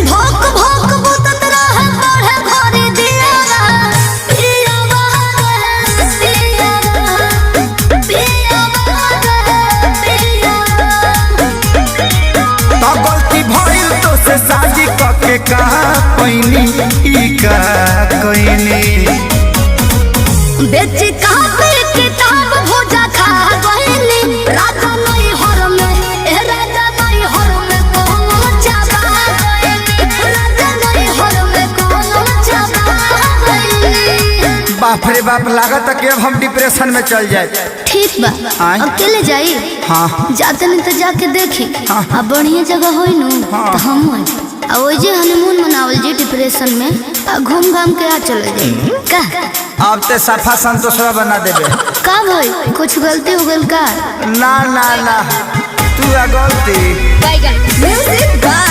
भोक भोक बुतत रहे बढ़े घरे दियारा पिया बागे पिया पिया बागे पिया। तो गलती भइल तो से शादी कके का पैनी ई का कइनी बेच कापी किताब भोजा खा गइली राजा नहीं हर में ए राजा नहीं हर में कोनो चाबा गइली राजा नहीं हर में कोनो चाबा गइली। बाप रे बाप लागत कि अब हम डिप्रेशन में चल जाए। ठीक बा अकेले जाई हाँ जाते नहीं तो जाके देखी हाँ। अब बढ़िया जगह होई नु हाँ। तो हम होई अब ओइ जे हनीमून मनावल जी डिप्रेशन में घूम घाम के आ चले जाई का। अब ते सफा संतोषवा बना देबे का भाई कुछ गलती हो गल का ना ना ना तू आ गलती म्यूजिक बाय